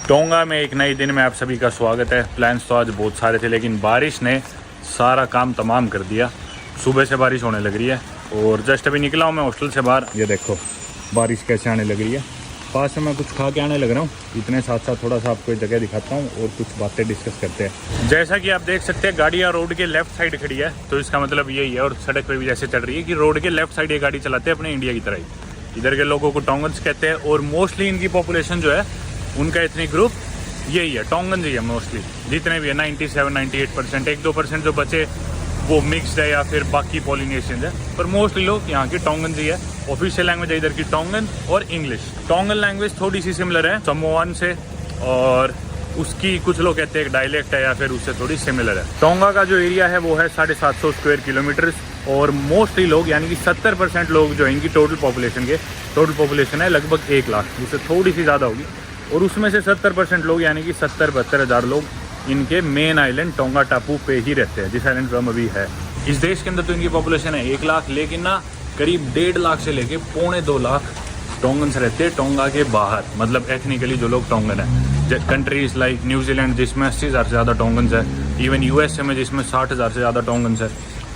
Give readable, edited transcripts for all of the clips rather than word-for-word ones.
टोंगा में एक नए दिन में आप सभी का स्वागत है। प्लान्स तो आज बहुत सारे थे लेकिन बारिश ने सारा काम तमाम कर दिया। सुबह से बारिश होने लग रही है और जस्ट अभी निकला हूँ मैं हॉस्टल से बाहर। ये देखो बारिश कैसे आने लग रही है। पास में मैं कुछ खा के आने लग रहा हूँ। इतने साथ साथ थोड़ा सा आपको एक जगह दिखाता हूँ और कुछ बातें डिस्कस करते हैं। जैसा कि आप देख सकते हैं गाड़ियाँ रोड के लेफ्ट साइड खड़ी है, तो इसका मतलब यही है। और सड़क पर भी जैसे चल रही है कि रोड के लेफ्ट साइड ये गाड़ी चलाते हैं अपने इंडिया की तरह ही। इधर के लोगों को टोंगन्स कहते हैं और मोस्टली इनकी पॉपुलेशन जो है उनका एथनिक ग्रुप यही है, टोंगन्स ही है मोस्टली। जितने भी है 97-98%, 1-2% जो बचे वो मिक्सड है या फिर बाकी पॉलिनेशियंस है, पर मोस्टली लोग यहाँ की टोंगन्स ही है। ऑफिशियल लैंग्वेज है इधर की टोंगन और इंग्लिश। टोंगन लैंग्वेज थोड़ी सी सिमिलर है समोआन से और उसकी कुछ लोग कहते हैं एक डायलेक्ट है या फिर उससे थोड़ी सिमिलर है। टोंगा का जो एरिया है वो है 750 स्क्वायर किलोमीटर और मोस्टली लोग यानी कि 70% लोग जो है इनकी टोटल पॉपुलेशन है लगभग 1 लाख, जिससे थोड़ी सी ज़्यादा होगी। और उसमें से 70% लोग यानी कि 70-72 हज़ार लोग इनके मेन आइलैंड टोंगा टापू पे ही रहते हैं, जिस आइलैंड पर हम अभी है। इस देश के अंदर तो इनकी पॉपुलेशन है 1 लाख, लेकिन ना करीब 1.5 लाख से लेके 1.25-2 लाख टोंगन्स रहते हैं टोंगा के बाहर, मतलब एथनिकली जो लोग टोंगन है। कंट्रीज लाइक न्यूजीलैंड जिसमें 80,000 से ज़्यादा टोंगन्स है, इवन यूएसए में जिसमें 60,000 से ज़्यादा टोंगन्स है,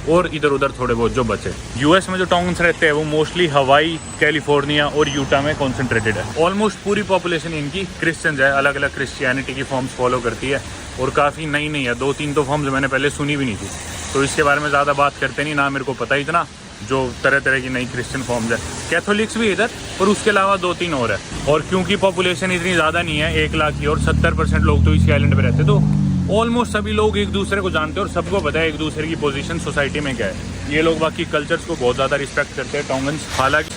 और इधर उधर थोड़े बहुत जो बचे। यूएस में जो टोंगन्स रहते हैं वो मोस्टली हवाई, कैलिफोर्निया और यूटा में कॉन्सेंट्रेटेड है। ऑलमोस्ट पूरी पॉपुलेशन इनकी क्रिश्चियंस है, अलग अलग क्रिश्चियनिटी की फॉर्म्स फॉलो करती है और काफ़ी नई है। 2-3 तो फॉर्म्स मैंने पहले सुनी भी नहीं थी, तो इसके बारे में ज़्यादा बात करते नहीं ना, मेरे को पता इतना जो तरह तरह की नई क्रिश्चियन फॉर्म्स है। कैथोलिक्स भी इधर और उसके अलावा 2-3 और है। और क्योंकि पॉपुलेशन इतनी ज़्यादा नहीं है 1 लाख की और 70% लोग तो इसी आइलैंड पे रहते, तो ऑलमोस्ट सभी लोग एक दूसरे को जानते हैं और सबको पता है एक दूसरे की पोजीशन सोसाइटी में क्या है। ये लोग बाकी कल्चर्स को बहुत ज़्यादा रिस्पेक्ट करते हैं टोंगन्स।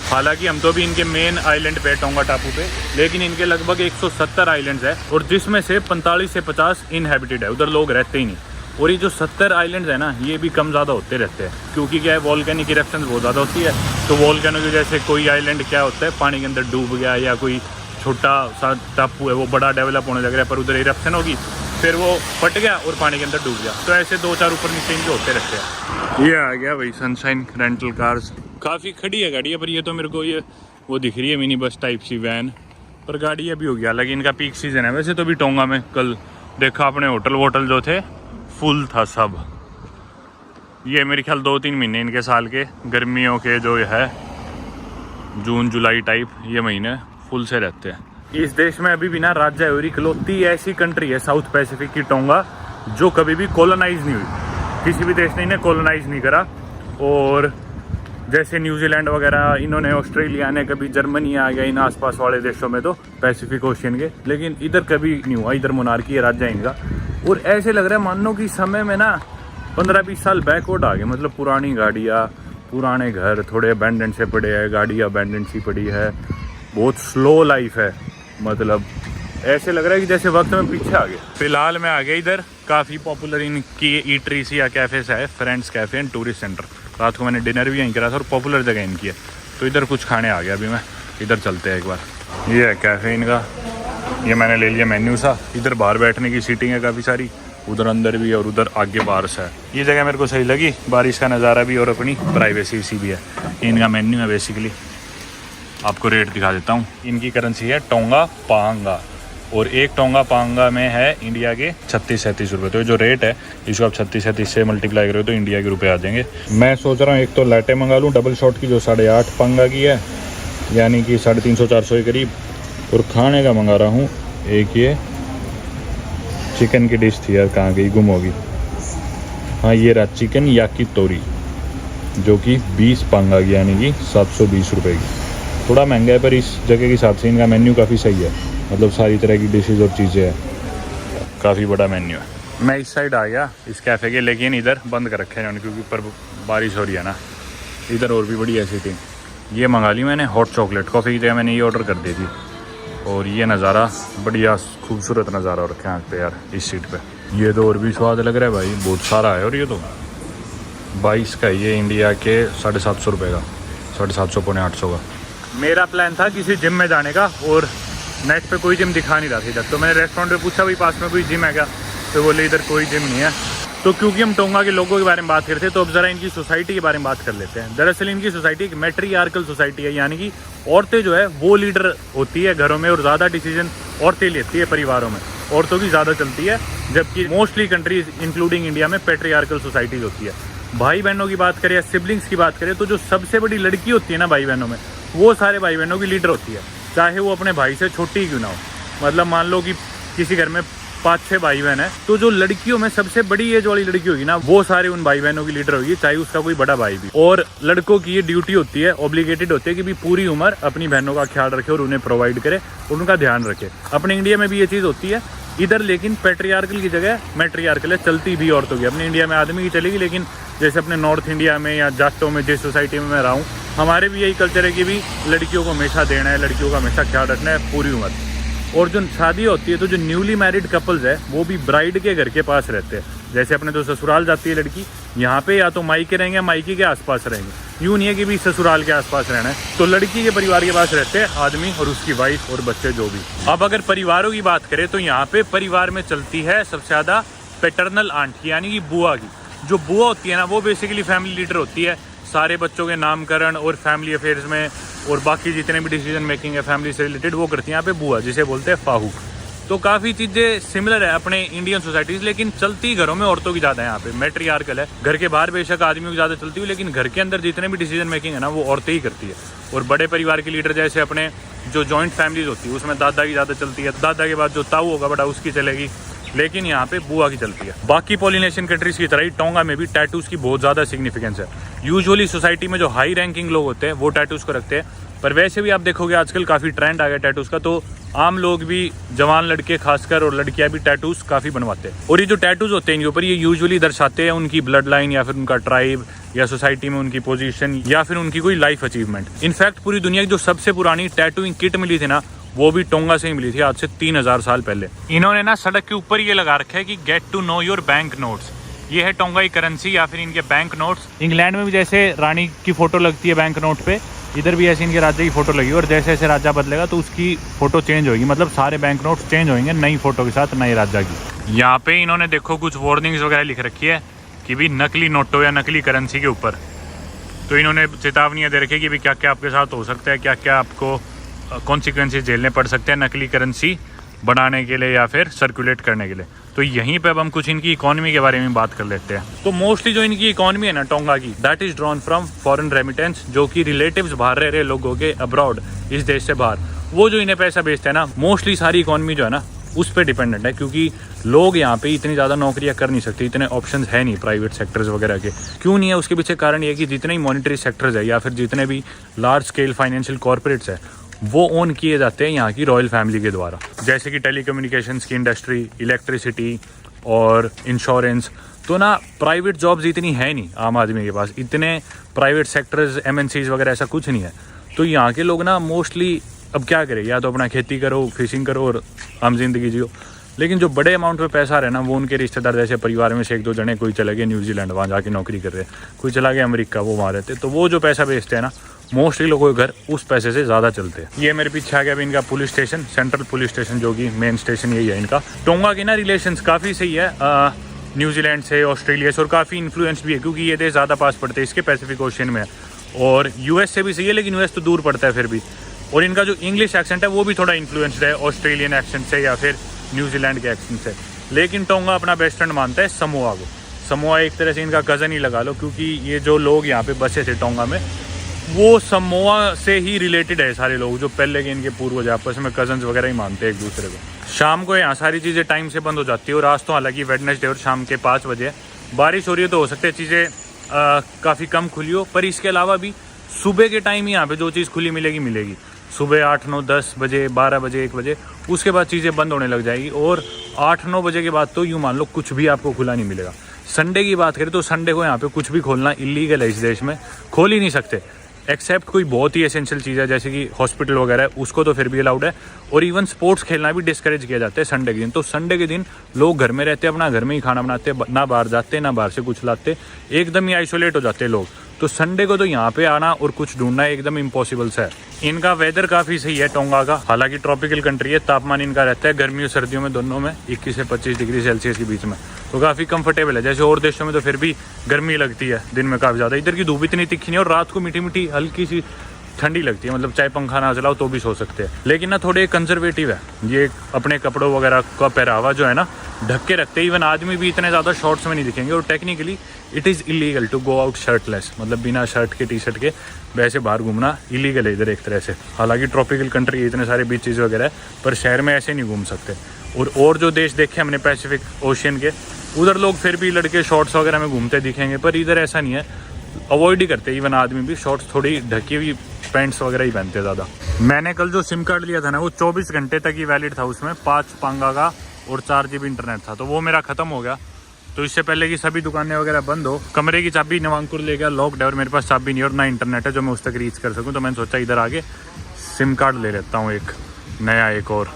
हालांकि हम तो भी इनके मेन आइलैंड पे टोंगा टापू पे, लेकिन इनके लगभग 170 आइलैंड्स है और जिसमें से 45 से 50 इनहैबिटेड है, उधर लोग रहते ही नहीं। और ये जो 70 आइलैंड्स है ना, ये भी कम ज़्यादा होते रहते हैं क्योंकि क्या है, वॉल्केनिक इरप्शन बहुत ज़्यादा होती है। तो वॉल्केनो की जैसे कोई आइलैंड क्या होता है पानी के अंदर डूब गया या कोई छोटा सा टापू है वो बड़ा डेवलप होने लग रहा है, पर उधर इरप्शन होगी फिर वो फट गया और पानी के अंदर डूब गया। तो ऐसे 2-4 ऊपर नीचे इनके होते रहते हैं। ये आ गया भाई सनशाइन रेंटल कार्स। काफ़ी खड़ी है गाड़ी है, पर ये तो मेरे को ये वो दिख रही है मिनी बस टाइप सी वैन, पर गाड़ी अभी हो गया। हालांकि इनका पीक सीजन है। वैसे तो भी टोंगा में कल देखा अपने होटल वोटल जो थे फुल था सब। ये मेरे ख्याल 2-3 महीने इनके साल के गर्मियों के जो है जून जुलाई टाइप ये महीने फुल से रहते हैं। इस देश में अभी भी ना राज्य और इकलौती ऐसी कंट्री है साउथ पैसिफिक की टोंगा जो कभी भी कॉलोनाइज नहीं हुई। किसी भी देश ने इन्हें कॉलोनाइज नहीं करा। और जैसे न्यूजीलैंड वगैरह इन्होंने, ऑस्ट्रेलिया ने, कभी जर्मनी आ गया इन आसपास वाले देशों में तो पैसिफिक ओशियन के, लेकिन इधर कभी नहीं हुआ। इधर मोनार्की है राज्य इनका। और ऐसे लग रहा है मानो कि समय में ना 15-20 साल बैकवर्ड आ गए। मतलब पुरानी गाड़ियाँ, पुराने घर थोड़े अबैंडन से पड़े हैं, गाड़ियाँ अबैंडन सी पड़ी है, बहुत स्लो लाइफ है। मतलब ऐसे लग रहा है कि जैसे वक्त में पीछे आ गए। फिलहाल मैं आ गया इधर काफ़ी पॉपुलर इनकी ईटरीज या कैफ़े है, friends cafe and tourist centre. रात को मैंने डिनर भी यहीं करा था और पॉपुलर जगह इनकी है, तो इधर कुछ खाने आ गया। अभी मैं इधर चलते हैं एक बार। ये है कैफ़े इनका। ये मैंने ले लिया मेन्यू सा। इधर बाहर बैठने की सीटिंग है काफ़ी सारी, उधर अंदर भी और उधर आगे बाहर से है। ये जगह मेरे को सही लगी, बारिश का नज़ारा भी और अपनी प्राइवेसी सी भी है। इनका मेन्यू है बेसिकली। आपको रेट दिखा देता हूँ। इनकी करेंसी है टोंगा पांगा और एक टोंगा पांगा में है इंडिया के 36-37 रुपये। तो जो रेट है इसको आप 36-37 से मल्टीप्लाई करो तो इंडिया के रुपए आ जाएंगे। मैं सोच रहा हूँ एक तो लाटे मंगा लूँ डबल शॉट की जो 8.5 पांगा की है, यानी कि 350-400 के करीब। और खाने का मंगा रहा हूँ एक ये चिकन की डिश थी यार, कहाँ गई, गुम होगी। हाँ ये रहा चिकन याकीतोरी जो कि 20 पांगा की, यानी कि 720 रुपये की। थोड़ा महंगा है पर इस जगह के हिसाब से इनका मेन्यू काफ़ी सही है। मतलब सारी तरह की डिशेज और चीज़ें हैं, काफ़ी बड़ा मेन्यू है। मैं इस साइड आ गया इस कैफ़े के, लेकिन इधर बंद कर रखे हैं क्योंकि ऊपर बारिश हो रही है ना। इधर और भी बड़ी है सीटिंग। ये मंगा ली मैंने हॉट चॉकलेट, कॉफ़ी की जगह मैंने ये ऑर्डर कर दी थी। और ये नज़ारा बढ़िया खूबसूरत नज़ारा रखा है यहाँ पे यार इस सीट पे। ये तो और भी स्वाद लग रहा है भाई, बहुत सारा है। और ये तो 22 का, ये इंडिया के 750 रुपये का, 750-800 का। मेरा प्लान था किसी जिम में जाने का और नेट पे कोई जिम दिखा नहीं रहा था इधर। तो मैंने रेस्टोरेंट में पूछा भाई पास में कोई जिम है क्या, तो बोले इधर कोई जिम नहीं है। तो क्योंकि हम टोंगा के लोगों के बारे में बात करते हैं तो अब ज़रा इनकी सोसाइटी के बारे में बात कर लेते हैं। दरअसल इनकी सोसाइटी एक मैट्रियार्कल सोसाइटी है, यानी कि औरतें जो है वो लीडर होती है घरों में और ज़्यादा डिसीजन औरतें लेती है परिवारों में, औरतों की ज़्यादा चलती है, जबकि मोस्टली कंट्रीज इंक्लूडिंग इंडिया में पेट्रियार्कल सोसाइटीज होती है। भाई बहनों की बात करें या सिबलिंग्स की बात करें तो जो सबसे बड़ी लड़की होती है ना भाई बहनों में, वो सारे भाई बहनों की लीडर होती है, चाहे वो अपने भाई से छोटी ही क्यों ना हो। मतलब मान लो कि किसी घर में 5-6 भाई बहन है, तो जो लड़कियों में सबसे बड़ी एज वाली लड़की होगी ना, वो सारे उन भाई बहनों की लीडर होगी, चाहे उसका कोई बड़ा भाई भी। और लड़कों की ये ड्यूटी होती है, ऑब्लिगेटेड होती है कि भी पूरी उम्र अपनी बहनों का ख्याल रखे और उन्हें प्रोवाइड करे और उनका ध्यान रखे। अपने इंडिया में भी ये चीज़ होती है इधर, लेकिन पेट्रियार्कल की जगह मैट्रियार्कल है, चलती भी औरतों की। अपने इंडिया में आदमी की चलेगी, लेकिन जैसे अपने नॉर्थ इंडिया में या जाटों में, जिस सोसाइटी में मैं रहा हूँ, हमारे भी यही कल्चर है कि भी लड़कियों को हमेशा देना है, लड़कियों का हमेशा ख्याल रखना है पूरी उम्र। और जो शादी होती है तो जो न्यूली मैरिड कपल्स है वो भी ब्राइड के घर के पास रहते हैं। जैसे अपने जो ससुराल जाती है लड़की, यहाँ पे या तो मायके रहेंगे या मायके के आसपास रहेंगे, यूँ नहीं है कि भी ससुराल के आसपास रहना है। तो लड़की के परिवार के पास रहते हैं आदमी और उसकी वाइफ और बच्चे जो भी। अब अगर परिवारों की बात करें तो यहाँ पे परिवार में चलती है सबसे ज़्यादा पैटर्नल आंट की, यानी कि बुआ की। जो बुआ होती है ना, वो बेसिकली फैमिली लीडर होती है, सारे बच्चों के नामकरण और फैमिली अफेयर्स में और बाकी जितने भी डिसीजन मेकिंग है फैमिली से रिलेटेड वो करती हैं यहाँ पे बुआ, जिसे बोलते हैं फाहूक। तो काफ़ी चीज़ें सिमिलर है अपने इंडियन सोसाइटीज़, लेकिन चलती घरों में औरतों की ज़्यादा है। यहाँ पे मैट्रियार्कल है, घर के बाहर बेशक आदमियों की ज़्यादा चलती है, लेकिन घर के अंदर जितने भी डिसीजन मेकिंग है ना वो औरतें ही करती है। और बड़े परिवार के लीडर जैसे अपने जो जॉइंट फैमिलीज होती है उसमें दादा की ज़्यादा चलती है, दादा के बाद जो ताऊ होगा बड़ा उसकी चलेगी, लेकिन यहाँ पे बुआ की चलती है। बाकी पॉलिनेशियन कंट्रीज की तरह ही टोंगा में भी टैटूज की बहुत ज़्यादा सिग्निफिकेंस है। यूजुअली सोसाइटी में जो हाई रैंकिंग लोग होते हैं वो टैटूज को रखते हैं, पर वैसे भी आप देखोगे आजकल काफ़ी ट्रेंड आ गया टैटूज का, तो आम लोग भी, जवान लड़के खासकर और लड़कियां भी टैटूज काफ़ी बनवाते हैं। और ये जो टैटूज होते हैं इनके ऊपर, ये यूजुअली दर्शाते हैं उनकी ब्लड लाइन या फिर उनका ट्राइब या सोसाइटी में उनकी पोजीशन या फिर उनकी कोई लाइफ अचीवमेंट। इनफैक्ट पूरी दुनिया की जो सबसे पुरानी टैटूइंग किट मिली थी ना, वो भी टोंगा से ही मिली थी, आज से 3000 साल पहले। इन्होंने ना सड़क के ऊपर ये लगा रखा है कि get to know your bank notes. ये है टोंगाई करेंसी या फिर इनके बैंक नोट्स। इंग्लैंड में भी जैसे रानी की फोटो लगती है बैंक नोट पे, इधर भी ऐसे इनके राजा की फोटो लगी, और जैसे जैसे राजा बदलेगा तो उसकी फोटो चेंज होगी, मतलब सारे बैंक नोट्स चेंज होंगे नई फोटो के साथ, नए राजा की। यहाँ पे इन्होंने देखो कुछ वार्निंग्स वगैरह लिख रखी है कि भी नकली नोटों या नकली करेंसी के ऊपर, तो इन्होंने चेतावनियाँ दे रखी है कि भी क्या क्या आपके साथ हो सकता है, क्या क्या आपको कॉन्सिक्वेंसेस झेलने पड़ सकते हैं नकली करेंसी बनाने के लिए या फिर सर्कुलेट करने के लिए। तो यहीं पे अब हम कुछ इनकी इकोनॉमी के बारे में बात कर लेते हैं। तो मोस्टली जो इनकी इकोनॉमी है ना टोंगा की, that is drawn from foreign remittance, जो कि रिलेटिव्स बाहर रह रहे लोगों के अब्रॉड, इस देश से बाहर, वो जो इन्हें पैसा भेजते हैं ना, मोस्टली सारी इकोनॉमी जो है ना उस पर डिपेंडेंट है, क्योंकि लोग यहाँ पे इतनी ज़्यादा नौकरियाँ कर नहीं सकते, इतने ऑप्शंस है नहीं प्राइवेट सेक्टर्स वगैरह के। क्यों नहीं है, उसके पीछे कारण ये है कि जितने ही मॉनिटरी सेक्टर्स है या फिर जितने भी लार्ज स्केल फाइनेंशियल कॉर्पोरेट्स है वो ओन किए जाते हैं यहाँ की रॉयल फैमिली के द्वारा, जैसे कि टेलीकम्युनिकेशंस की इंडस्ट्री, इलेक्ट्रिसिटी और इंश्योरेंस। तो ना प्राइवेट जॉब्स इतनी है नहीं आम आदमी के पास, इतने प्राइवेट सेक्टर्स एमएनसीज वगैरह ऐसा कुछ नहीं है। तो यहाँ के लोग ना मोस्टली अब क्या करें, या तो अपना खेती करो, फिशिंग करो और आम जिंदगी जियो। लेकिन जो बड़े अमाउंट में पैसा रहे ना वो उनके रिश्तेदार, जैसे परिवार में से 1-2 जने, कोई चले गए न्यूजीलैंड, वहाँ जाके नौकरी कर रहे हैं, कोई चला गया अमेरिका, वो वहाँ रहते, तो वो जो पैसा भेजते हैं ना मोस्टली लोगों के घर उस पैसे से ज़्यादा चलते हैं। ये मेरे पीछे आ गया अभी इनका police station, central police station, जो कि मेन स्टेशन यही है इनका। टोंगा की ना रिलेशंस काफ़ी सही है न्यूजीलैंड से, ऑस्ट्रेलिया से, और काफ़ी इन्फ्लुएंस भी है क्योंकि ये देश ज़्यादा पास पड़ते हैं, इसके पैसिफिक ओशियन में है। और यूएस से भी सही है, लेकिन यूएस तो दूर पड़ता है फिर भी। और इनका जो इंग्लिश एक्सेंट है वो भी थोड़ा इन्फ्लुएंस्ड है ऑस्ट्रेलियन एक्सेंट से या फिर न्यूजीलैंड के एक्सेंट से। लेकिन टोंगा अपना बेस्ट फ्रेंड मानता है समोआ को। समोआ एक तरह से इनका कज़न ही लगा लो, क्योंकि ये जो लोग यहाँ पे बसे थे टोंगा में, वो समोआ से ही रिलेटेड है सारे लोग, जो पहले के इनके पूर्वज आपस में कजन्स वगैरह ही मानते हैं एक दूसरे को। शाम को यहाँ सारी चीज़ें टाइम से बंद हो जाती है, और आज तो हालांकि वेडनेसडे और शाम के 5 बजे बारिश हो रही है, तो हो सकता है चीज़ें काफ़ी कम खुली हो। पर इसके अलावा भी सुबह के टाइम ही यहाँ पे जो चीज़ खुली मिलेगी सुबह 8, 9, 10 बजे, 12 बजे, 1 बजे, उसके बाद चीज़ें बंद होने लग जाएगी। और 8, 9 बजे के बाद तो यूँ मान लो कुछ भी आपको खुला नहीं मिलेगा। संडे की बात करें तो संडे को यहाँ पे कुछ भी खोलना इलीगल है, इस देश में खोल ही नहीं सकते, एक्सेप्ट कोई बहुत ही एसेंशियल चीज़ है जैसे कि हॉस्पिटल वगैरह है, उसको तो फिर भी अलाउड है। और इवन स्पोर्ट्स खेलना भी डिस्करेज किया जाता है संडे के दिन। तो संडे के दिन लोग घर में रहते हैं, अपना घर में ही खाना बनाते हैं, ना बाहर जाते, ना बाहर से कुछ लाते, एकदम ही आइसोलेट हो जाते हैं लोग। तो संडे को तो यहाँ पे आना और कुछ ढूंढना एकदम इम्पॉसिबल सा है। इनका वेदर काफ़ी सही है टोंगा का, हालांकि ट्रॉपिकल कंट्री है, तापमान इनका रहता है गर्मियों सर्दियों में दोनों में 21 से 25 डिग्री सेल्सियस के बीच में, तो काफ़ी कंफर्टेबल है। जैसे और देशों में तो फिर भी गर्मी लगती है दिन में काफ़ी ज़्यादा, इधर की धूप इतनी तीखी नहीं, और रात को मीठी मीठी हल्की सी ठंडी लगती है, मतलब चाहे पंखा ना चलाओ तो भी सो सकते हैं। लेकिन ना थोड़े कंजर्वेटिव है ये, अपने कपड़ों वगैरह का पहरावा जो है ना ढक के रखते हैं। इवन आदमी भी इतने ज़्यादा शॉर्ट्स में नहीं दिखेंगे। और technically it is illegal to go out shirtless, मतलब बिना शर्ट के टी शर्ट के वैसे बाहर घूमना इलीगल है इधर एक तरह से। हालांकि ट्रॉपिकल कंट्री है, इतने सारे बीचेस वगैरह है, पर शहर में ऐसे नहीं घूम सकते। और जो देश देखे हमने पैसिफिक ओशियन के, उधर लोग फिर भी लड़के शॉर्ट्स वगैरह में घूमते दिखेंगे, पर इधर ऐसा नहीं है, अवॉइड ही करते। इवन आदमी भी शॉर्ट्स थोड़ी ढकी हुई पैंट्स वगैरह ही पहनते ज़्यादा। मैंने कल जो सिम कार्ड लिया था ना वो 24 घंटे तक ही वैलिड था, उसमें 5 पांगा का और 4 GB इंटरनेट था, तो वो मेरा ख़त्म हो गया। तो इससे पहले कि सभी दुकानें वगैरह बंद हो, कमरे की चाबी नवांकुर ले गया, लॉक्ड है और मेरे पास चाबी नहीं और ना इंटरनेट है जो मैं उस तक रीच कर सकूँ। तो मैंने सोचा इधर आगे सिम कार्ड ले लेता हूँ एक नया, एक और।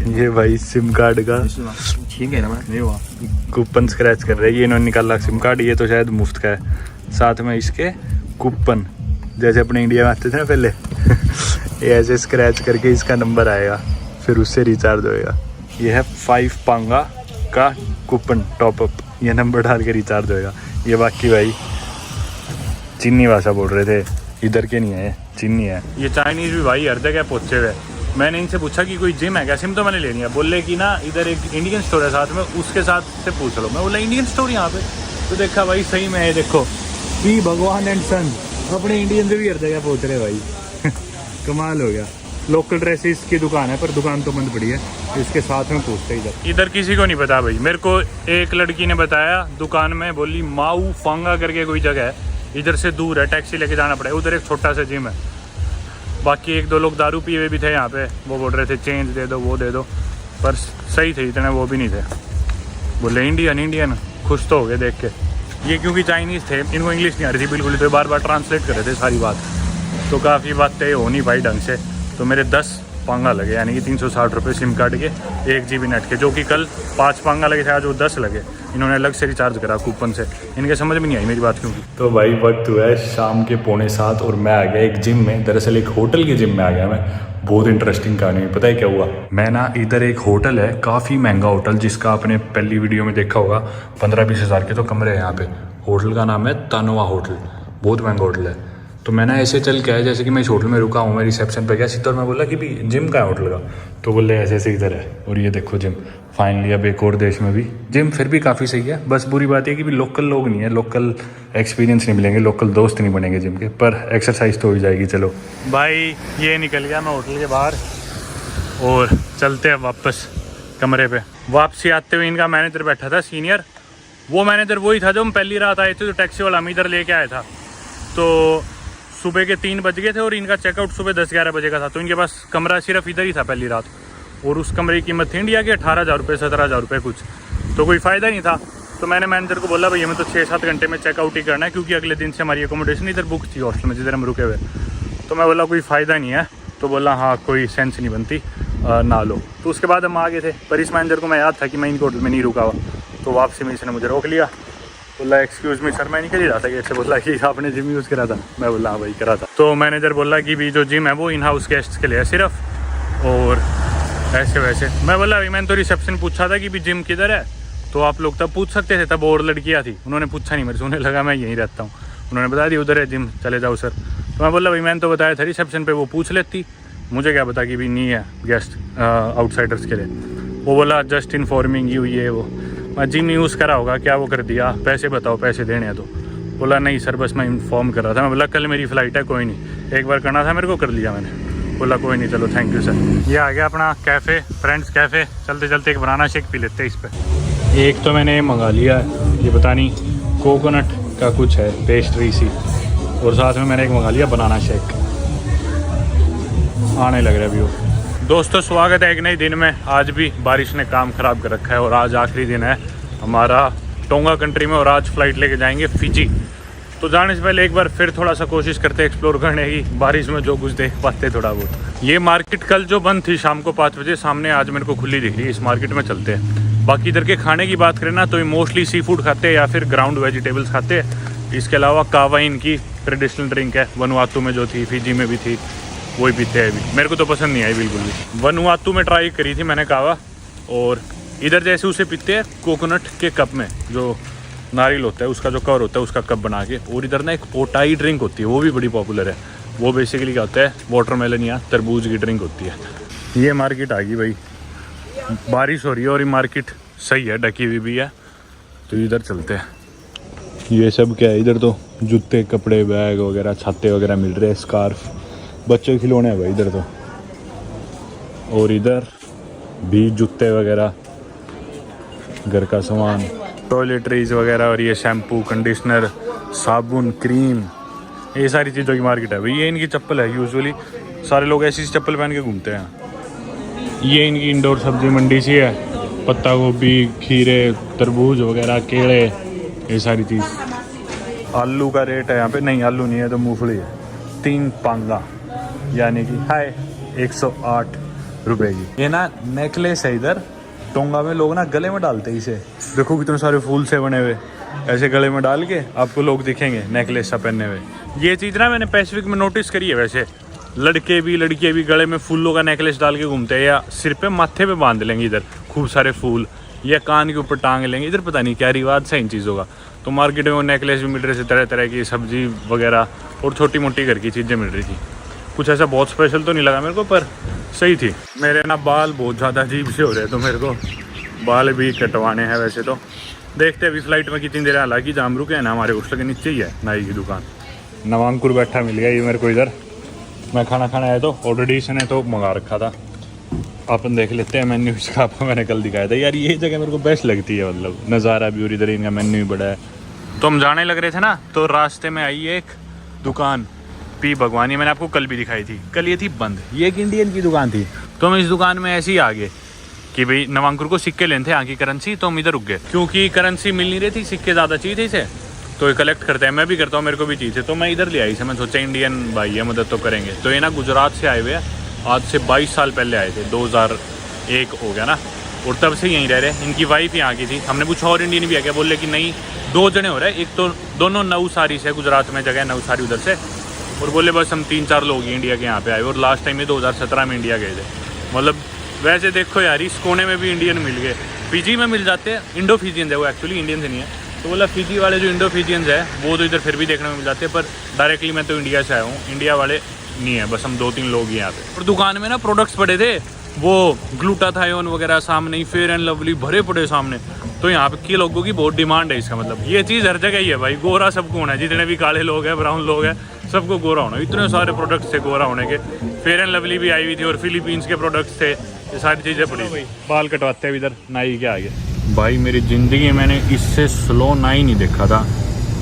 ये भाई सिम कार्ड का कूपन स्क्रैच कर रहे हैं, ये इन्होंने निकाला सिम कार्ड, ये तो शायद मुफ्त का है। साथ में इसके कूपन जैसे अपने इंडिया में आते थे ना पहले ये ऐसे स्क्रैच करके इसका नंबर आएगा, फिर उससे रिचार्ज होएगा। ये है 5 पांगा का कूपन टॉपअप, ये नंबर डाल के रिचार्ज होएगा। ये बाकी भाई चीनी भाषा बोल रहे थे, इधर के नहीं है, चीनी है। ये चाइनीज़ भी भाई हर जगह पहुँचे हुए। मैंने इनसे पूछा कि कोई जिम है क्या, सिम तो मैंने लेनी है। बोले कि ना इधर एक इंडियन स्टोर है साथ में, उसके साथ से पूछ लो। मैं बोला इंडियन स्टोर यहाँ पे, तो देखा भाई सही में है, देखो पी भगवान एंड सन, अपने इंडियन से भी हर जगह पहुँच रहे भाई कमाल हो गया। लोकल ड्रेसेस की दुकान है पर दुकान तो बंद पड़ी है, इसके साथ में पूछते इधर किसी को नहीं पता भाई। मेरे को एक लड़की ने बताया दुकान में, बोली माऊ फांगा करके कोई जगह है, इधर से दूर है, टैक्सी लेके जाना पड़ेगा, उधर एक छोटा सा जिम है। बाकी 1-2 लोग दारू पिए हुए भी थे यहाँ पे, वो बोल रहे थे चेंज दे दो वो दे दो, पर सही थे, इतने वो भी नहीं थे। बोले इंडियन, खुश तो हो गए देख के। ये क्योंकि चाइनीज़ थे, इनको इंग्लिश नहीं आ रही थी बिल्कुल ही, तो बार बार ट्रांसलेट कर रहे थे सारी बात, तो काफ़ी बातें हो नहीं पाई ढंग से। तो मेरे 10 पांगा लगे, यानी कि 360 रुपये सिम कार्ड के 1 GB नेट के, जो कि कल 5 पांगा लगे थे, आज वो 10 लगे। इन्होंने अलग से रिचार्ज करा कूपन से, इनके समझ में नहीं आई मेरी बात क्योंकि। तो भाई वक्त हुआ है शाम के 6:45 और मैं आ गया एक जिम में, दरअसल एक होटल के जिम में आ गया मैं। बहुत इंटरेस्टिंग कहानी है, पता है क्या हुआ। मैं ना इधर एक होटल है, काफ़ी महंगा होटल, जिसका आपने पहली वीडियो में देखा होगा, 15-20 हज़ार के तो कमरे हैं यहाँ पे। होटल का नाम है तानवा होटल, बहुत महंगा होटल है। तो मैं ना ऐसे चल के आया, जैसे कि मैं इस होटल में रुका हूँ, मैं रिसेप्शन पे गया सीधा और मैं बोला कि भी जिम का है होटल का, तो बोले ऐसे ऐसे इधर है। और ये देखो जिम, फाइनली अब एक और देश में भी जिम फिर भी काफ़ी सही है। बस बुरी बात है कि भी लोकल लोग नहीं है, लोकल एक्सपीरियंस नहीं मिलेंगे, लोकल दोस्त नहीं बनेंगे जिम के, पर एक्सरसाइज तो हो जाएगी। चलो भाई ये निकल गया मैं होटल के बाहर और चलते हैं वापस कमरे पे। वापसी आते हुए इनका मैनेजर बैठा था सीनियर, वो मैनेजर वही था जो हम पहली रात आए थे, जो टैक्सी वाला हम इधर लेके आया था। तो सुबह के 3 बज गए थे और इनका चेकआउट सुबह 10-11 बजे का था, तो इनके पास कमरा सिर्फ इधर ही था पहली रात, और उस कमरे की कीमत थी इंडिया के 18,000 रुपये 17,000 रुपये कुछ, तो कोई फ़ायदा नहीं था। तो मैंने मैनेजर को बोला भाई हमें तो 6-7 घंटे में चेकआउट ही करना है, क्योंकि अगले दिन से हमारी अकोमोडेशन इधर बुक थी हॉस्टल में जिधर हम रुके हुए। तो मैं बोला कोई फ़ायदा नहीं है, तो बोला हाँ कोई सेंस नहीं बनती ना लो। तो उसके बाद हम आ गए थे, पर इस मैनेजर को मैं याद था कि मैं इनके होटल में नहीं रुका हुआ, तो वापसी में इसने मुझे रोक लिया। बोला एक्सक्यूज़ मी सर, मैं निकल ही रहा था गेट से। बोला कि आपने जिम यूज़ करा था? मैं बोला हाँ भाई करा था। तो मैनेजर बोला कि भी जो जिम है वो इन हाउस गेस्ट्स के लिए है सिर्फ, और ऐसे वैसे। मैं बोला भाई मैंने तो रिसेप्शन पूछा था कि भी जिम किधर है, तो आप लोग तब पूछ सकते थे, तब और लड़कियाँ थी, उन्होंने पूछा नहीं मेरे से, उन्हें लगा मैं यहीं रहता हूँ, उन्होंने बता दिया उधर है जिम, चले जाओ सर। तो मैं बोला भाई मैंने तो बताया था रिसेप्शन पे, वो पूछ लेती, मुझे क्या पता कि भी नहीं है गेस्ट आउटसाइडर्स के लिए। वो बोला जस्ट इन्फॉर्मिंग यू, ये वो। मैं जिम यूज़ करा होगा क्या, वो कर दिया, पैसे बताओ पैसे देने हैं तो। बोला नहीं सर बस मैं इन्फॉर्म कर रहा था। मैं बोला कल मेरी फ़्लाइट है, कोई नहीं, एक बार करना था मेरे को, कर लिया मैंने। बोला कोई नहीं चलो थैंक यू सर। ये आ गया अपना कैफ़े, फ्रेंड्स कैफ़े। चलते चलते एक बनाना शेक पी लेते हैं इस पर। एक तो मैंने मंगा लिया है, ये पता नहीं कोकोनट का कुछ है, पेस्ट्री सी, और साथ में मैंने एक मंगा लिया बनाना शेक। आने लग रहा है अभी वो। दोस्तों स्वागत है एक नए दिन में। आज भी बारिश ने काम ख़राब कर रखा है और आज आखिरी दिन है हमारा टोंगा कंट्री में, और आज फ़्लाइट लेके जाएंगे फिजी। तो जाने से पहले एक बार फिर थोड़ा सा कोशिश करते हैं एक्सप्लोर करने की, बारिश में जो कुछ देख पाते थोड़ा बहुत। ये मार्केट कल जो बंद थी शाम को 5 बजे, सामने आज मेरे को खुली दिख रही है, इस मार्केट में चलते हैं। बाकी इधर के खाने की बात करें ना तो ये मोस्टली सी फूड खाते हैं या फिर ग्राउंड वेजिटेबल्स खाते हैं। इसके अलावा कावा इनकी ट्रेडिशनल ड्रिंक है, वनुआतू में जो थी, फिजी में भी थी, वही पीते हैं अभी। मेरे को तो पसंद नहीं आई बिल्कुल भी। वनुआतू में ट्राई करी थी मैंने कावा, और इधर जैसे उसे पीते हैं कोकोनट के कप में, जो नारियल होता है उसका जो कवर होता है उसका कप बना के। और इधर ना एक पोटाई ड्रिंक होती है, वो भी बड़ी पॉपुलर है, वो बेसिकली क्या होता है, वाटरमेलन या तरबूज की ड्रिंक होती है। ये मार्केट आ गई भाई, बारिश हो रही है और ये मार्केट सही है, ढकी हुई भी है। तो इधर चलते हैं। ये सब क्या है, इधर तो जूते कपड़े बैग वगैरह छाते वगैरह मिल रहे हैं, स्कार्फ, बच्चों के खिलौने हैं भाई इधर तो। और इधर भी जूते वगैरह, घर का सामान, टॉयलेटरीज वगैरह, और ये शैम्पू, कंडीशनर, साबुन, क्रीम, ये सारी चीज़ों की मार्केट है भाई। ये इनकी चप्पल है, यूजुअली सारे लोग ऐसी चप्पल पहन के घूमते हैं। ये इनकी इंडोर सब्जी मंडी सी है, पत्ता गोभी, खीरे, तरबूज वगैरह, केले, ये सारी चीज़। आलू का रेट है यहाँ पे, नहीं आलू नहीं है तो मूंगफली है, 3 पांगा यानी कि हाय 108 रुपए की। ये ना नेकलेस है, इधर टोंगा में लोग ना गले में डालते हैं इसे। देखो कितने सारे फूल से बने हुए, ऐसे गले में डाल के आपको लोग दिखेंगे नेकलेस सा पहने हुए। ये चीज़ ना मैंने पैसिफिक में नोटिस करी है। वैसे लड़के भी लड़कियाँ भी गले में फूलों का नेकलेस डाल के घूमते हैं, या सिर पे माथे पे बांध लेंगे इधर खूब सारे फूल, या कान के ऊपर टांग लेंगे। इधर पता नहीं क्या रिवाज है इन चीज़ों का। तो मार्केट में वो नेकलेस भी मिल रहे थे, तरह तरह की सब्जी वगैरह और छोटी मोटी घर की चीज़ें मिल रही थी। कुछ ऐसा बहुत स्पेशल तो नहीं लगा मेरे को, पर सही थी। मेरे ना बाल बहुत ज़्यादा अजीब से हो रहे हैं, तो मेरे को बाल भी कटवाने हैं। वैसे तो देखते हैं अभी फ्लाइट में कितनी देर, हालांकि जाम रुके है ना, हमारे हॉस्टल के नीचे ही है नाई की दुकान। नवांकुर बैठा मिल गया ये मेरे को इधर। मैं खाना खाना आया तो ऑलरेडी इसने तो मंगा रखा था। अपन देख लेते हैं मेन्यू इसका, आपको मैंने कल दिखाया था यार। ये जगह मेरे को बेस्ट लगती है, मतलब नज़ारा भी, और इधर इनका मेन्यू भी बड़ा है। तो हम जाने लग रहे थे ना, तो रास्ते में आई एक दुकान, पी भगवानी, मैंने आपको कल भी दिखाई थी। कल ये थी बंद, ये एक इंडियन की दुकान थी। तो हम इस दुकान में ऐसे ही आ गए कि भाई नवांकुर को सिक्के लेने थे यहाँ की करेंसी, तो हम इधर रुक गए क्योंकि करेंसी मिल नहीं रही थी, सिक्के ज़्यादा चाहिए थे इसे। तो ये कलेक्ट करते हैं, मैं भी करता हूँ, मेरे को भी चाहिए थे, तो मैं इधर ले आई इसे। मैं सोचा इंडियन भाई है, मदद तो करेंगे। तो ये ना गुजरात से आए हुए हैं, आज से 22 साल पहले आए थे, 2001 हो गया ना, और तब से यहीं रह रहे। इनकी वाइफ यहाँ की थी। हमने पूछा और इंडियन भी आ गया, बोले कि नहीं 2 जने हो रहे हैं, एक तो दोनों नवसारी से, गुजरात में जगह नवसारी उधर से, और बोले बस हम 3-4 लोग ही इंडिया के यहाँ पे आए। और लास्ट टाइम में 2017 में इंडिया गए थे। मतलब वैसे देखो यार, इस कोने में भी इंडियन मिल गए। फिजी में मिल जाते हैं, इंडो फिजियंस है वो, एक्चुअली इंडियन से नहीं है। तो बोला फिजी वाले जो इंडो फिजियंस है वो तो इधर फिर भी देखने में मिल जाते हैं, पर डायरेक्टली मैं तो इंडिया से आया हूँ, इंडिया वाले नहीं है, बस हम 2-3 लोग ही यहाँ पे। और दुकान में ना प्रोडक्ट्स पड़े थे, वो ग्लूटाथायोन वगैरह सामने ही, फेयर एंड लवली भरे पड़े सामने। तो यहाँ पे के लोगों की बहुत डिमांड है इसका। मतलब ये चीज़ हर जगह ही है भाई, गोरा सबको होना है, जितने भी काले लोग हैं, ब्राउन लोग हैं, सबको गोरा होना। इतने सारे प्रोडक्ट्स थे गोरा होने के। फेयर एंड लवली भी आई हुई थी और फिलीपींस के प्रोडक्ट्स थे, ये सारी चीज़ें पड़ी। बाल कटवाते हैं इधर नाई के आगे। भाई मेरी ज़िंदगी मैंने इससे स्लो नाई नहीं देखा था।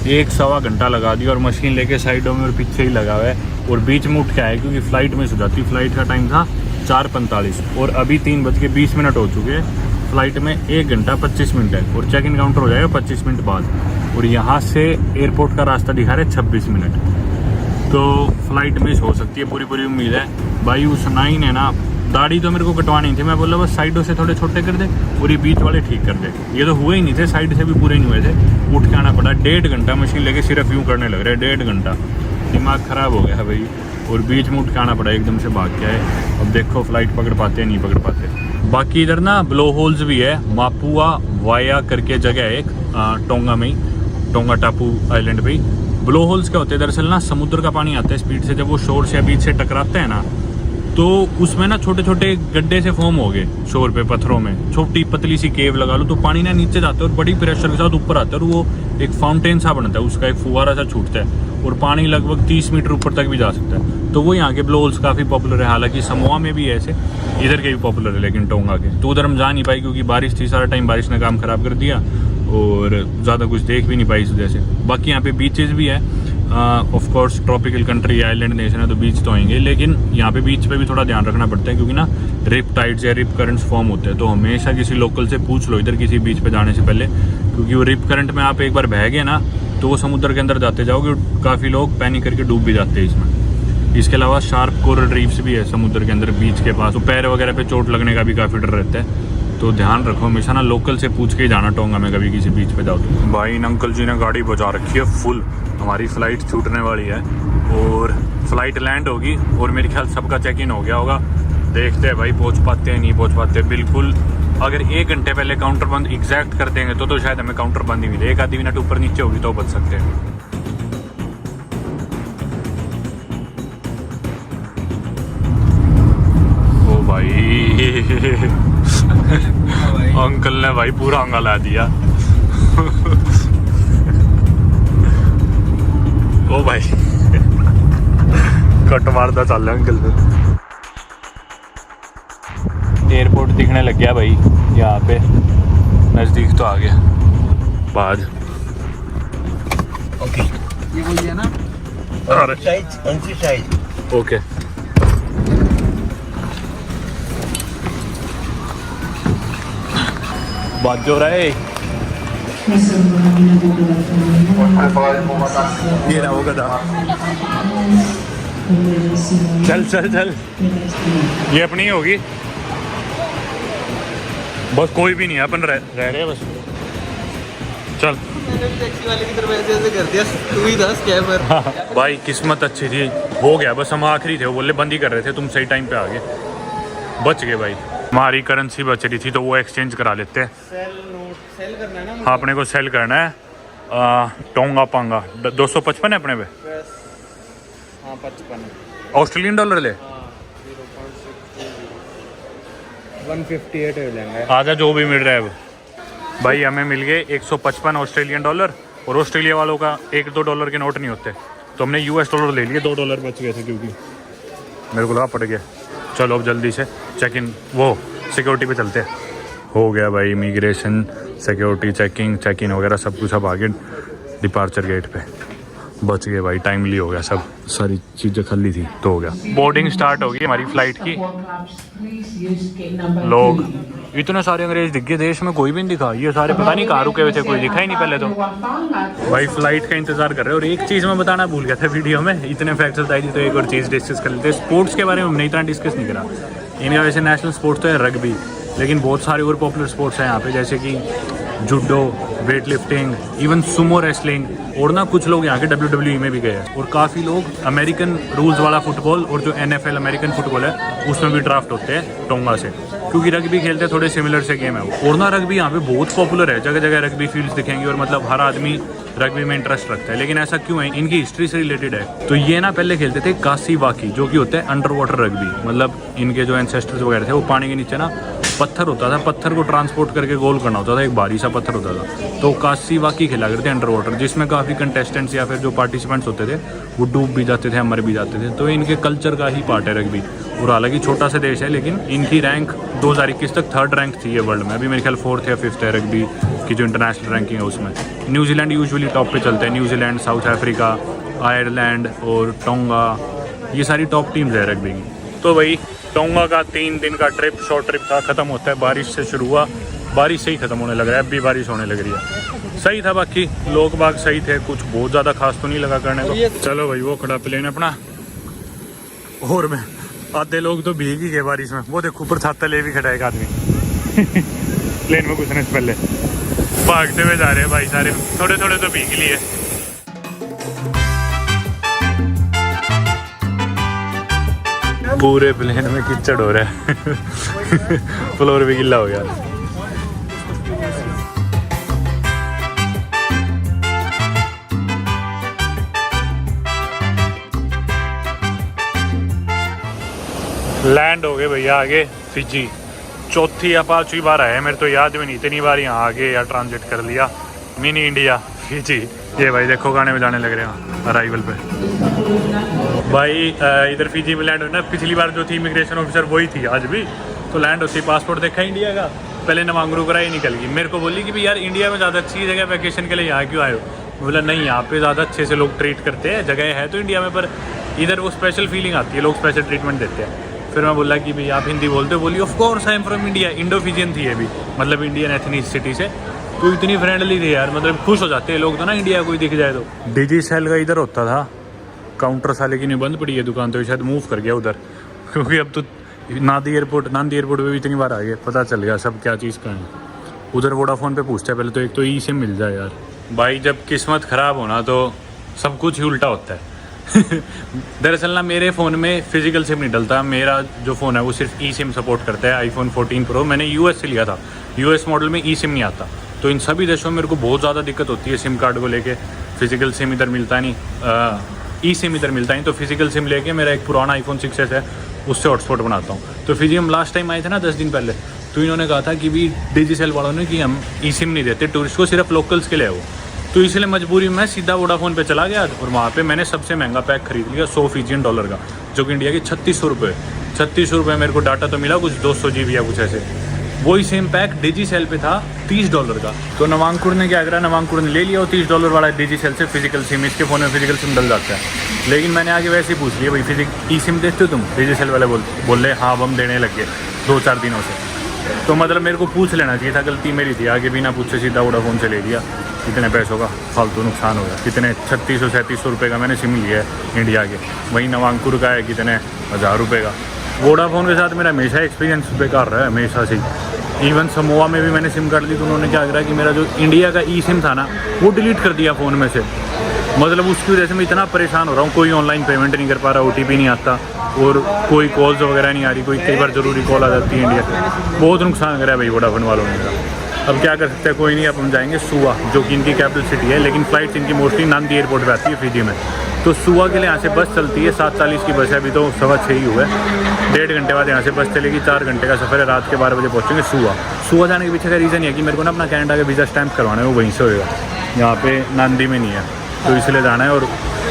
1-1.25 घंटा लगा दिया, और मशीन लेके साइडों में और पीछे ही लगा हुआ है। और बीच में उठ के आए क्योंकि फ़्लाइट में सो जाती। फ़्लाइट का टाइम था 4:45 और अभी 3:20 हो चुके हैं। फ़्लाइट में 1 घंटा 25 मिनट है, और चेक इन काउंटर हो जाएगा 25 मिनट बाद। और यहाँ से एयरपोर्ट का रास्ता दिखा रहे 26 मिनट। तो फ्लाइट मिस हो सकती है, पूरी पूरी उम्मीद है। भाई उस नाई ने ना, दाढ़ी तो मेरे को कटवानी थी, मैं बोला बस साइडों से थोड़े छोटे कर दे और ये बीच वाले ठीक कर दे। ये तो हुए ही नहीं थे, साइड से भी पूरे नहीं हुए थे। उठ के आना पड़ा, 1.5 घंटा मशीन लेके सिर्फ यूँ करने लग रहे, 1.5 घंटा। दिमाग ख़राब हो गया भाई। और बीच में उठ के आना पड़ा, एकदम से भाग के आए। अब देखो फ्लाइट पकड़ पाते हैं नहीं पकड़ पाते। बाकी इधर ना ब्लो होल्स भी है, मापुआ वाया करके जगह है एक, टोंगा में ही, टोंगा टापू आइलैंड पे ही। ब्लो होल्स क्या होते हैं, दरअसल ना समुद्र का पानी आता है स्पीड से, जब वो शोर से बीच से टकराते हैं ना, तो उसमें ना छोटे छोटे गड्ढे से फॉर्म हो गए शोर पे, पत्थरों में छोटी पतली सी केव लगा लो, तो पानी ना नीचे जाता है और बड़ी प्रेशर के साथ ऊपर आता है, और वो एक फाउंटेन सा बनता है, उसका एक फुवारा सा छूटता है और पानी लगभग 30 मीटर ऊपर तक भी जा सकता है। तो वो यहाँ के ब्लो होल्स काफ़ी पॉपुलर है। हालांकि समोआ में भी ऐसे, इधर के भी पॉपुलर है, लेकिन टोंगा के तो उधर हम जा नहीं पाए क्योंकि बारिश थी, सारा टाइम बारिश ने काम ख़राब कर दिया और ज़्यादा कुछ देख भी नहीं पाई इस वजह से। बाकी यहाँ पे बीचेस भी है, of course tropical country island nation है तो बीच तो आएंगे, लेकिन यहाँ पे बीच पे भी थोड़ा ध्यान रखना पड़ता है क्योंकि ना रिप टाइड्स या रिप करंट्स फॉर्म होते हैं। तो हमेशा किसी लोकल से पूछ लो इधर किसी बीच पे जाने से पहले, क्योंकि वो रिप करंट में आप एक बार बह गए ना तो वो समुद्र के अंदर जाते जाओगे और काफ़ी लोग पैनिक करके डूब भी जाते हैं इसमें। इसके अलावा शार्प कोरल रीफ्स भी है समुद्र के अंदर बीच के पास, तो पैर वगैरह पे चोट लगने का भी काफ़ी डर रहता है। तो ध्यान रखो हमेशा ना, लोकल से पूछ के ही जाना टोंगा में कभी किसी बीच पे जाओ तो। भाई इन अंकल जी ने गाड़ी बजा रखी है फुल, हमारी फ़्लाइट छूटने वाली है और फ्लाइट लैंड होगी और मेरे ख्याल सबका चेक इन हो गया होगा। देखते हैं भाई पहुंच पाते हैं नहीं पहुंच पाते। बिल्कुल अगर 1 घंटे पहले काउंटर बंद एग्जैक्ट कर देंगे तो शायद हमें काउंटर बंद ही मिले। 1 आधी मिनट ऊपर नीचे होगी तो बच सकते हैं। अंकल ने भाई पूरा अंगा ला दिया। ओ भाई कट मारता चल रहा अंकल पे। एयरपोर्ट दिखने लग गया भाई, यहाँ पे नज़दीक तो आ गया। बाद ओके ये बोलिए ना, साइज ओके। बात जो रहा है ये रहा वो गधा। चल चल चल, ये अपनी होगी बस, कोई भी नहीं है, अपन रह रहे हैं बस। चल टैक्सी वाले की तरफ ऐसे कर दिया, तू ही था स्कैमर। भाई किस्मत अच्छी थी, हो गया बस। हम आखिरी थे, वो बोले बंद ही कर रहे थे, तुम सही टाइम पे आ गए, बच गए भाई। हमारी करेंसी बच रही थी तो वो एक्सचेंज करा लेते हैं। सेल करना है ना, हाँ अपने को सेल करना है। टोंगा पांगा 255 है अपने पे। हाँ 55 ऑस्ट्रेलियन डॉलर ले 158 लेंगे। आजा जो भी मिल रहा है वो। भाई हमें मिल गए 155 ऑस्ट्रेलियन डॉलर, और ऑस्ट्रेलिया वालों का 1-2 डॉलर के नोट नहीं होते, तो हमने US डॉलर ले लिए। 2 डॉलर बच गए थे क्योंकि मेरे को लगा पड़ गया। चलो अब जल्दी से चेक इन, वो सिक्योरिटी पे चलते हैं। हो गया भाई immigration, security checking, check in वगैरह सब कुछ। अब आगे डिपार्चर गेट पे बच गए भाई, टाइमली हो गया, सब सारी चीज़ें खाली थी तो हो गया। बोर्डिंग स्टार्ट हो गई हमारी फ्लाइट की। लोग इतने सारे अंग्रेज दिख गए, देश में कोई भी नहीं दिखा। ये सारे पता नहीं कहाँ रुके हुए थे, कोई दिखा ही नहीं पहले तो। भाई फ्लाइट का इंतजार कर रहे हैं। और एक चीज़ मैं बताना भूल गया था वीडियो में, इतने फैक्ट्स बताई थी तो एक और चीज़ डिस्कस कर लेते हैं। स्पोर्ट्स के बारे में हमने इतना डिस्कस नहीं करा। इनका वैसे नेशनल स्पोर्ट्स तो है रग्बी, लेकिन बहुत सारे और पॉपुलर स्पोर्ट्स हैं यहाँ पे, जैसे कि judo, weight lifting, even sumo wrestling, और ना कुछ लोग यहाँ के WWE में भी गए हैं। और काफ़ी लोग अमेरिकन रूल्स वाला फुटबॉल और जो NFL अमेरिकन फुटबॉल है उसमें भी ड्राफ्ट होते हैं टोंगा से, क्योंकि रग्बी खेलते थोड़े सिमिलर से गेम है वो। और ना रग्बी यहाँ पे बहुत पॉपुलर है, जगह जगह रग्बी फील्ड्स दिखेंगी, और मतलब हर आदमी रग्बी में इंटरेस्ट रखता है। लेकिन ऐसा क्यों है, इनकी हिस्ट्री से रिलेटेड है। तो ये ना पहले खेलते थे कासी वाकी, जो कि होता है अंडर वाटर रग्बी। मतलब इनके जो एंसेस्टर्स वगैरह थे वो पानी के नीचे ना पत्थर होता था, पत्थर को ट्रांसपोर्ट करके गोल करना होता था, एक भारी सा पत्थर होता था, तो कासी वाकी खेला करते अंडर वाटर, जिसमें काफ़ी कंटेस्टेंट्स या फिर जो पार्टिसिपेंट्स होते थे वो डूब भी जाते थे, मर भी जाते थे। तो इनके कल्चर का ही पार्ट है रग्बी। और हालांकि छोटा सा देश है, लेकिन इनकी रैंक 2021 तक 3rd रैंक थी ये वर्ल्ड में। अभी मेरे ख्याल 4th या 5th है रग्बी की जो इंटरनेशनल रैंकिंग है उसमें। न्यूजीलैंड यूजुअली टॉप पे चलते हैं, न्यूजीलैंड, साउथ अफ्रीका, आयरलैंड और टोंगा, ये सारी टॉप टीम्स है रग्बी की। तो भाई टोंगा का 3 दिन का ट्रिप, शॉर्ट ट्रिप था, ख़त्म होता है बारिश से शुरू हुआ, बारिश से ही ख़त्म होने लग रहा है। अब भी बारिश होने लग रही है। सही था, बाकी लोग बाग सही थे, कुछ बहुत ज़्यादा खास तो नहीं लगा करने को। चलो भाई वो खड़ा प्लेन अपना, और मैं आधे लोग तो भीग ही गए बारिश में। वो देखो ऊपर छाता ले भी खड़ा है एक आदमी प्लेन में घुसने से पहले। भागते हुए जा रहे हैं भाई सारे, थोड़े थोड़े तो भीग लिए। पूरे प्लेन में कीचड़ हो रहा है फ्लोर भी गिल्ला हो गया। लैंड हो गए भैया आगे फिजी। चौथी या 5वीं बार आया, मेरे तो याद भी नहीं, इतनी बार यहाँ आगे या ट्रांजिट कर लिया। Mini India Fiji. ये भाई देखो गाने में जाने लग रहे हैं अराइवल पे। भाई इधर फिजी में लैंड हुई ना, पिछली बार जो थी इमिग्रेशन ऑफिसर वही थी आज भी। तो लैंड होती, पासपोर्ट देखा इंडिया का, पहले नवांगरू कराई निकल गई। मेरे को बोली कि भी यार इंडिया में ज़्यादा अच्छी जगह वैकेशन के लिए यहाँ क्यों आए हो। बोला नहीं, यहाँ पे ज़्यादा अच्छे से लोग ट्रीट करते हैं, जगह है तो इंडिया में, पर इधर वो स्पेशल फीलिंग आती है, लोग स्पेशल ट्रीटमेंट देते हैं। फिर मैं बोला कि भाई आप हिंदी बोलते हो। बोली of course I am from India. Indo Fijian थी ये भी, मतलब इंडियन एथनिसिटी से। तो इतनी फ्रेंडली थी यार, मतलब खुश हो जाते हैं लोग तो ना इंडिया कोई दिख जाए तो। डिजी सेल का इधर होता था काउंटर सा, लेकिन ये बंद पड़ी है दुकान, तो शायद मूव कर गया उधर, क्योंकि अब तो नांदी एयरपोर्ट पे भी इतनी बार आ गए, पता चल गया सब क्या चीज़ का है। उधर वोडाफोन पे पूछते हैं पहले तो, एक तो ई सिम मिल जाए यार। भाई जब किस्मत ख़राब होना तो सब कुछ ही उल्टा होता है दरअसल ना मेरे फ़ोन में फिजिकल सिम नहीं डलता। मेरा जो फ़ोन है वो सिर्फ ई सिम सपोर्ट करता है, आईफोन 14 प्रो। मैंने यूएस से लिया था, यूएस मॉडल में ई सिम नहीं आता। तो इन सभी देशों में मेरे को बहुत ज़्यादा दिक्कत होती है सिम कार्ड को लेके। फिजिकल सिम इधर मिलता नहीं, ई सिम इधर मिलता नहीं। तो फिजिकल सिम लेके मेरा एक पुराना iPhone 6s है, उससे हॉटस्पॉट बनाता हूँ। तो फिजी हम लास्ट टाइम आए थे ना 10 दिन पहले, तो इन्होंने कहा था कि भी डिजिसेल वालों ने कि हम ई सिम नहीं देते टूरिस्ट को, सिर्फ लोकल्स के लिए वो। तो इसलिए मजबूरी में सीधा वोडाफोन पे चला गया और वहाँ पे मैंने सबसे महंगा पैक खरीद लिया $100 फिजियन का, जो कि इंडिया के 3600 रुपये। 3600 रुपये मेरे को डाटा तो मिला कुछ 200 GB या कुछ ऐसे। वही सेम पैक डिजिसेल पे था $30 का। तो नवांकुर ने क्या करा, नवांकुर ने ले लिया वो $30 वाला डिजिसेल से फिजिकल सिम। इसके फ़ोन में फिजिकल सिम डल जाता है, लेकिन मैंने आगे वैसे ही पूछ लिया भाई ई सिम देते हो तुम? डिजिसेल वाले बोल रहे हाँ हम देने लग गए 2-4 दिनों से। तो मतलब मेरे को पूछ लेना चाहिए था, गलती मेरी थी, आगे बिना पूछे सीधा वोडाफोन से ले लिया। कितने पैसों का फालतू नुकसान हो गया। कितने 3600-3700 रुपये का मैंने सिम लिया है इंडिया के, वहीं नवांकुर का है कितने 1000 रुपये का। वोडाफोन के साथ मेरा हमेशा एक्सपीरियंस बेकार रहा है, हमेशा से। इवन समोआ में भी मैंने सिम कार्ड ली तो उन्होंने क्या करा कि मेरा जो इंडिया का ई सिम था ना वो डिलीट कर दिया फ़ोन में से। मतलब उसकी वजह से मैं इतना परेशान हो रहा हूँ, कोई ऑनलाइन पेमेंट नहीं कर पा रहा, OTP नहीं आता और कोई कॉल्स वगैरह नहीं आ रही, कोई कई बार ज़रूरी कॉल आ जाती है इंडिया से। बहुत नुकसान करा है भाई वोडाफोन वालों ने। अब क्या कर सकते हैं, कोई नहीं। अब हम जाएंगे सुआ, जो कि इनकी कैपिटल सिटी है, लेकिन फ़्लाइट्स इनकी मोस्टली नांदी एयरपोर्ट पर आती है फिजी में। तो सुआ के लिए यहाँ से बस चलती है, 7:40 की बस है, अभी तो 6:15 ही हुआ है। 1.5 घंटे बाद यहाँ से बस चलेगी, 4 घंटे का सफ़र है, रात के 12 बजे पहुँचेंगे सुआ। सुआ जाने के पीछे का रीज़न ये है कि मेरे को ना अपना कनाडा का वीज़ा स्टैम्प करवाना है, वो वहीं से होएगा, यहाँ पे नांदी में नहीं है, तो इसलिए जाना है। और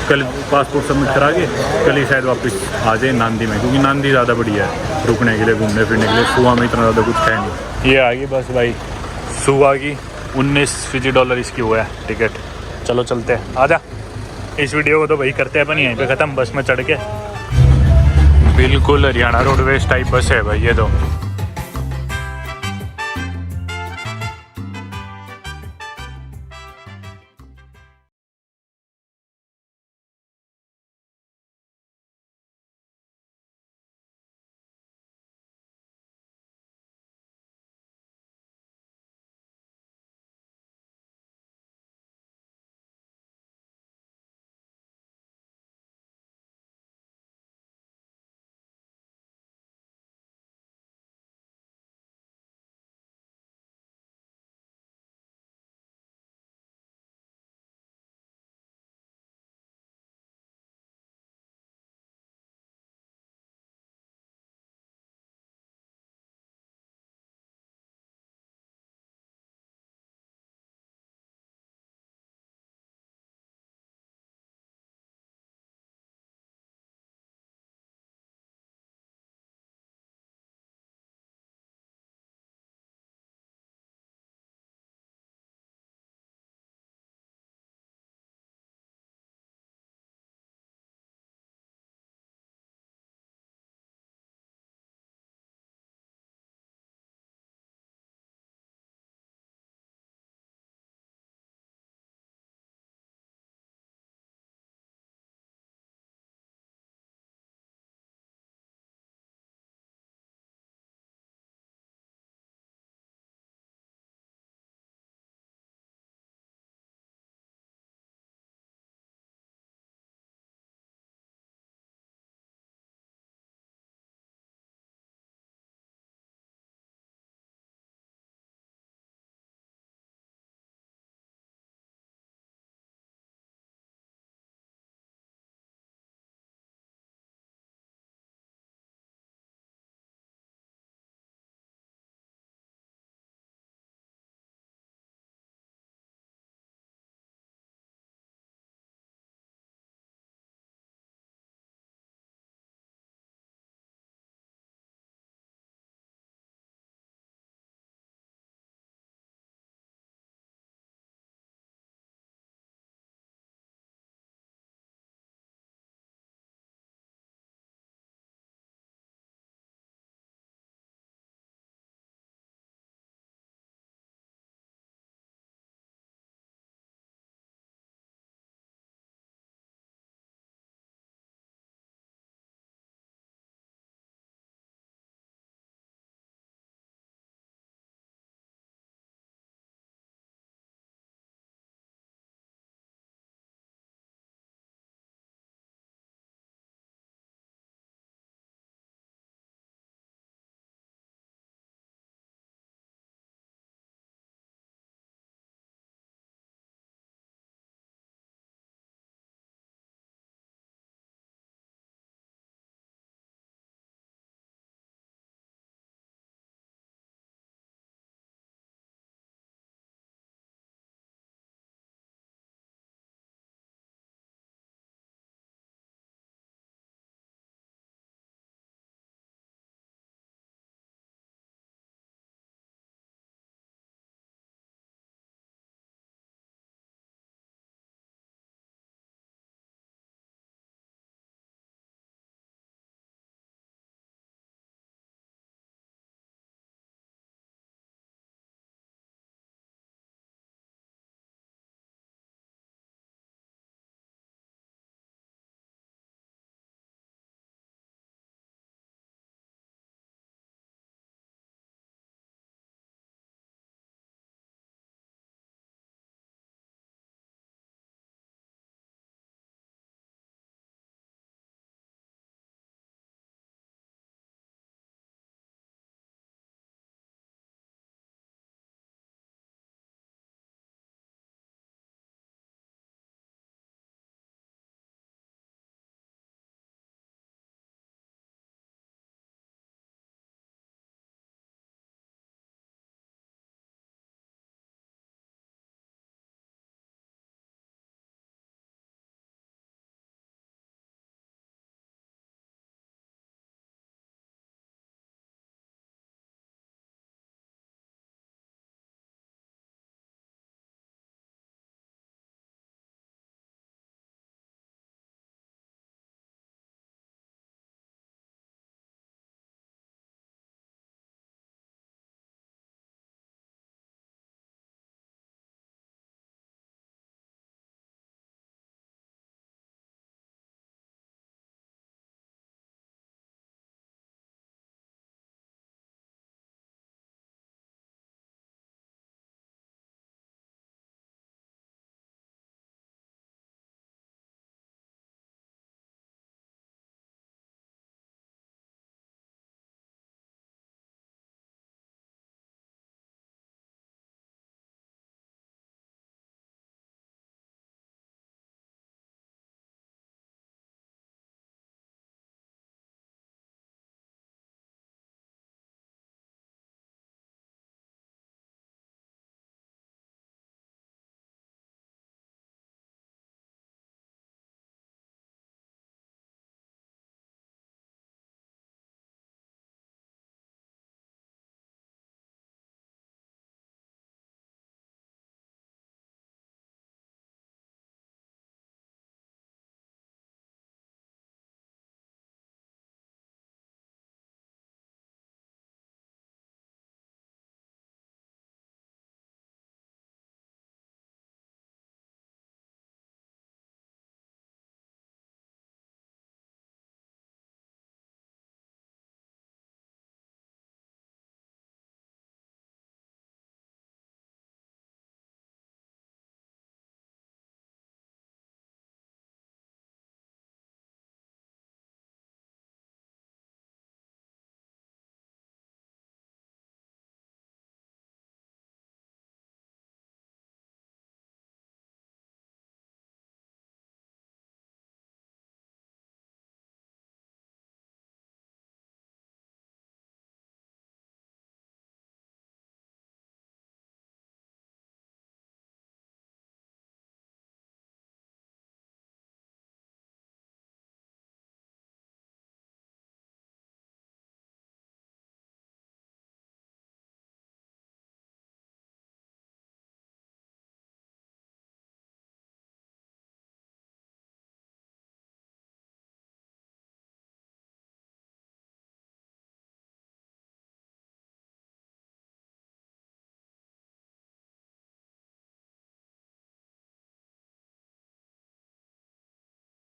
कल पासपोर्ट सबमिट करा के कल ही शायद वापस आ जाए नांदी में, क्योंकि नांदी ज़्यादा बढ़िया है रुकने के लिए, घूमने फिरने के लिए। सुआ में इतना ज़्यादा कुछ है नहीं। ये आ गई बस भाई सुआ की, 19 फिजी डॉलर इसकी हुआ है टिकट। चलो चलते हैं, आजा। इस वीडियो को तो भाई करते हैं अपन यहीं पे ख़त्म, बस में चढ़ के। बिल्कुल हरियाणा रोडवेज टाइप बस है भाई ये तो।